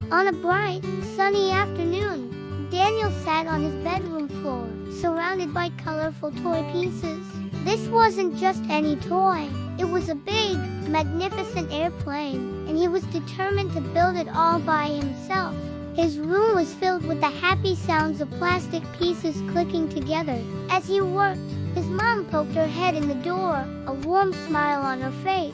On a bright, sunny afternoon, Daniel sat on his bedroom floor, surrounded by colorful toy pieces. This wasn't just any toy. It was a big, magnificent airplane, and he was determined to build it all by himself. His room was filled with the happy sounds of plastic pieces clicking together. As he worked, his mom poked her head in the door, a warm smile on her face.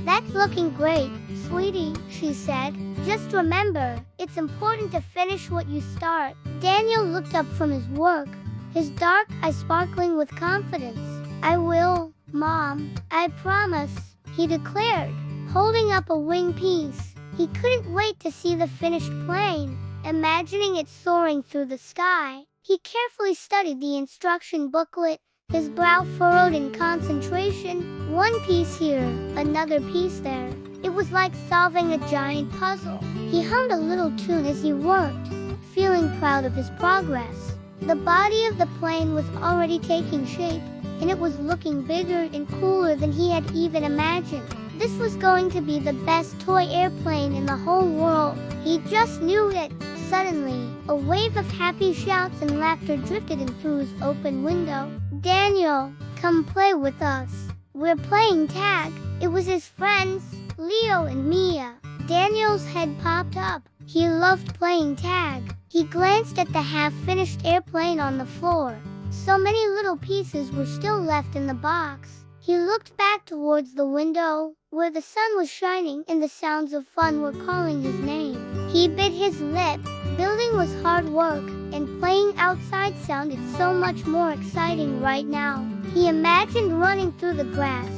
"That's looking great, sweetie," she said. "Just remember, it's important to finish what you start." Daniel looked up from his work, his dark eyes sparkling with confidence. "I will, Mom, I promise," he declared, holding up a wing piece. He couldn't wait to see the finished plane, imagining it soaring through the sky. He carefully studied the instruction booklet, his brow furrowed in concentration. One piece here, another piece there. It was like solving a giant puzzle. He hummed a little tune as he worked, feeling proud of his progress. The body of the plane was already taking shape, and it was looking bigger and cooler than he had even imagined. This was going to be the best toy airplane in the whole world. He just knew it. Suddenly, a wave of happy shouts and laughter drifted in through his open window. "Daniel, come play with us. We're playing tag." It was his friends, Leo and Mia. Daniel's head popped up. He loved playing tag. He glanced at the half-finished airplane on the floor. So many little pieces were still left in the box. He looked back towards the window, where the sun was shining and the sounds of fun were calling his name. He bit his lip. Building was hard work, and playing outside sounded so much more exciting right now. He imagined running through the grass,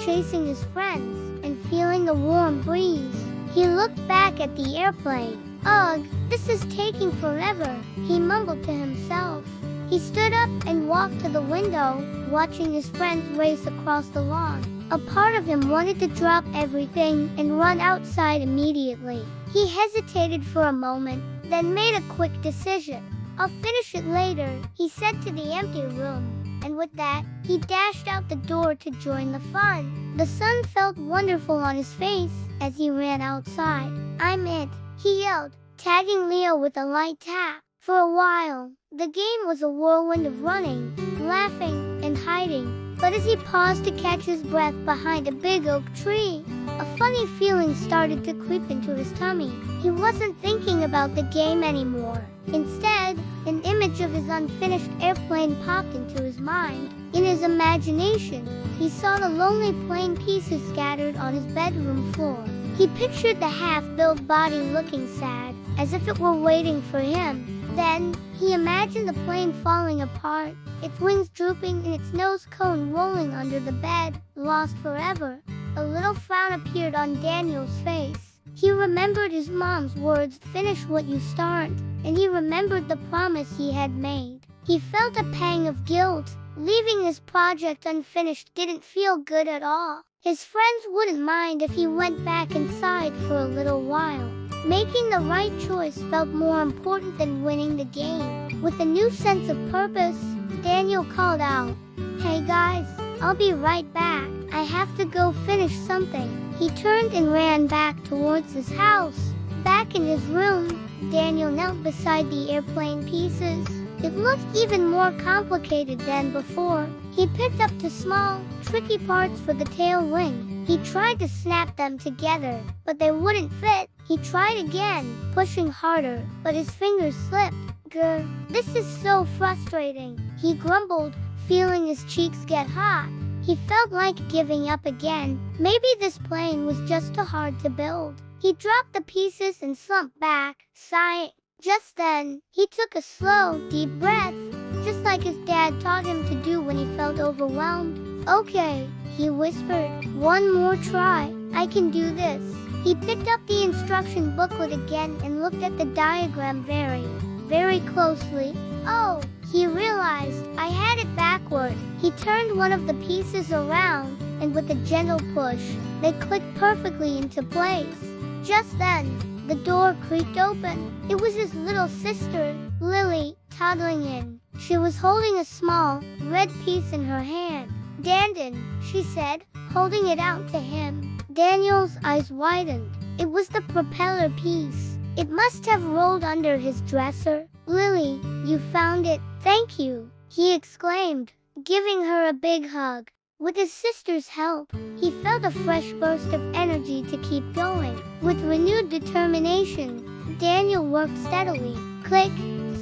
chasing his friends, and feeling the warm breeze. He looked back at the airplane. "Ugh, this is taking forever," he mumbled to himself. He stood up and walked to the window, watching his friends race across the lawn. A part of him wanted to drop everything and run outside immediately. He hesitated for a moment, then made a quick decision. "I'll finish it later," he said to the empty room. And with that, he dashed out the door to join the fun. The sun felt wonderful on his face as he ran outside. "I'm it," he yelled, tagging Leo with a light tap. For a while, the game was a whirlwind of running, laughing, and hiding. But as he paused to catch his breath behind a big oak tree, a funny feeling started to creep into his tummy. He wasn't thinking about the game anymore. Instead, an image of his unfinished airplane popped into his mind. In his imagination, he saw the lonely plane pieces scattered on his bedroom floor. He pictured the half-built body looking sad, as if it were waiting for him. Then, he imagined the plane falling apart, its wings drooping and its nose cone rolling under the bed, lost forever. A little frown appeared on Daniel's face. He remembered his mom's words, "Finish what you start," and he remembered the promise he had made. He felt a pang of guilt. Leaving his project unfinished didn't feel good at all. His friends wouldn't mind if he went back inside for a little while. Making the right choice felt more important than winning the game. With a new sense of purpose, Daniel called out, "Hey guys, I'll be right back. I have to go finish something." He turned and ran back towards his house. Back in his room, Daniel knelt beside the airplane pieces. It looked even more complicated than before. He picked up the small, tricky parts for the tail wing. He tried to snap them together, but they wouldn't fit. He tried again, pushing harder, but his fingers slipped. "Grr, this is so frustrating," he grumbled, feeling his cheeks get hot. He felt like giving up again. Maybe this plane was just too hard to build. He dropped the pieces and slumped back, sighing. Just then, he took a slow, deep breath, just like his dad taught him to do when he felt overwhelmed. "Okay," he whispered, "one more try. I can do this." He picked up the instruction booklet again and looked at the diagram very closely. "Oh," he realized, "I had it backward." He turned one of the pieces around, and with a gentle push, they clicked perfectly into place. Just then, the door creaked open. It was his little sister, Lily, toddling in. She was holding a small, red piece in her hand. "Dandan," she said, holding it out to him. Daniel's eyes widened. It was the propeller piece. It must have rolled under his dresser. "Lily, you found it. Thank you," he exclaimed, giving her a big hug. With his sister's help, he felt a fresh burst of energy to keep going. With renewed determination, Daniel worked steadily. Click,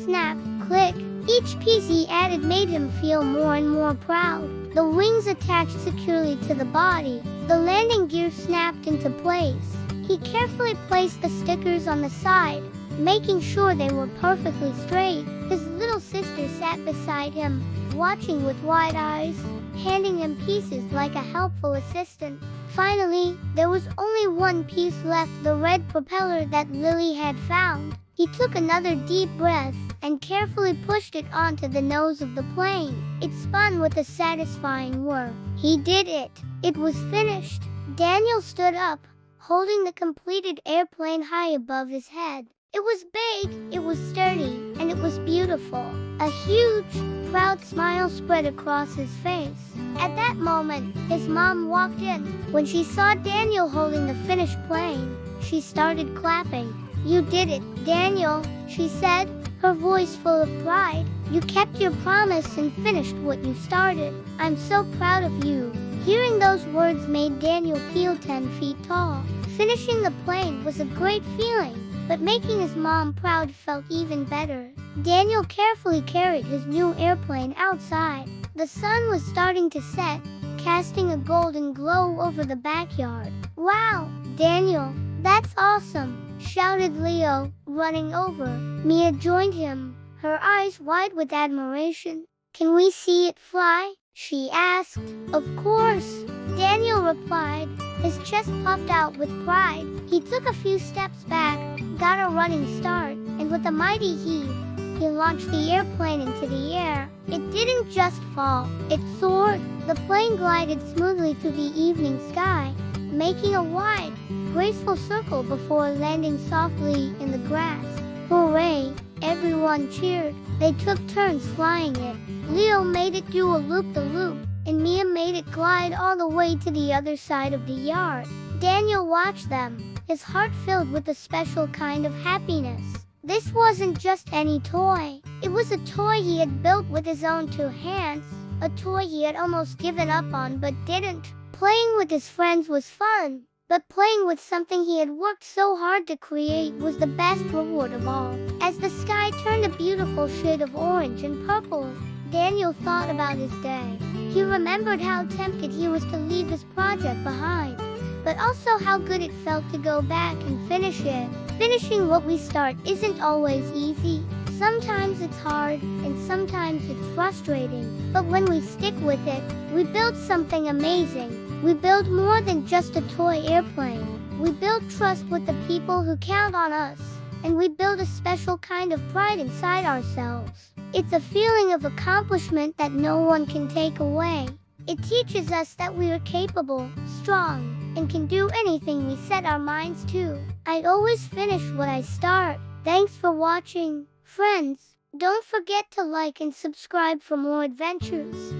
snap, click. Each piece he added made him feel more and more proud. The wings attached securely to the body. The landing gear snapped into place. He carefully placed the stickers on the side, making sure they were perfectly straight. His little sister sat beside him, watching with wide eyes, handing him pieces like a helpful assistant. Finally, there was only one piece left, the red propeller that Lily had found. He took another deep breath and carefully pushed it onto the nose of the plane. It spun with a satisfying whir. He did it. It was finished. Daniel stood up, holding the completed airplane high above his head. It was big, it was sturdy, and it was beautiful. A huge, proud smile spread across his face. At that moment, his mom walked in. When she saw Daniel holding the finished plane, she started clapping. "You did it, Daniel," she said, her voice full of pride. "You kept your promise and finished what you started. I'm so proud of you." Hearing those words made Daniel feel 10 feet tall. Finishing the plane was a great feeling, but making his mom proud felt even better. Daniel carefully carried his new airplane outside. The sun was starting to set, casting a golden glow over the backyard. "Wow, Daniel, that's awesome," shouted Leo, running over. Mia joined him, her eyes wide with admiration. "Can we see it fly?" she asked. "Of course," Daniel replied. His chest puffed out with pride. He took a few steps back, got a running start, and with a mighty heave, he launched the airplane into the air. It didn't just fall, it soared. The plane glided smoothly through the evening sky, making a wide, graceful circle before landing softly in the grass. "Hooray!" Everyone cheered. They took turns flying it. Leo made it do a loop-the-loop, and Mia made it glide all the way to the other side of the yard. Daniel watched them, his heart filled with a special kind of happiness. This wasn't just any toy. It was a toy he had built with his own 2 hands, a toy he had almost given up on but didn't. Playing with his friends was fun, but playing with something he had worked so hard to create was the best reward of all. As the sky turned a beautiful shade of orange and purple, Daniel thought about his day. He remembered how tempted he was to leave his project behind, but also how good it felt to go back and finish it. Finishing what we start isn't always easy. Sometimes it's hard, and sometimes it's frustrating. But when we stick with it, we build something amazing. We build more than just a toy airplane. We build trust with the people who count on us, and we build a special kind of pride inside ourselves. It's a feeling of accomplishment that no one can take away. It teaches us that we are capable, strong, and can do anything we set our minds to. I always finish what I start. Thanks for watching, friends. Don't forget to like and subscribe for more adventures.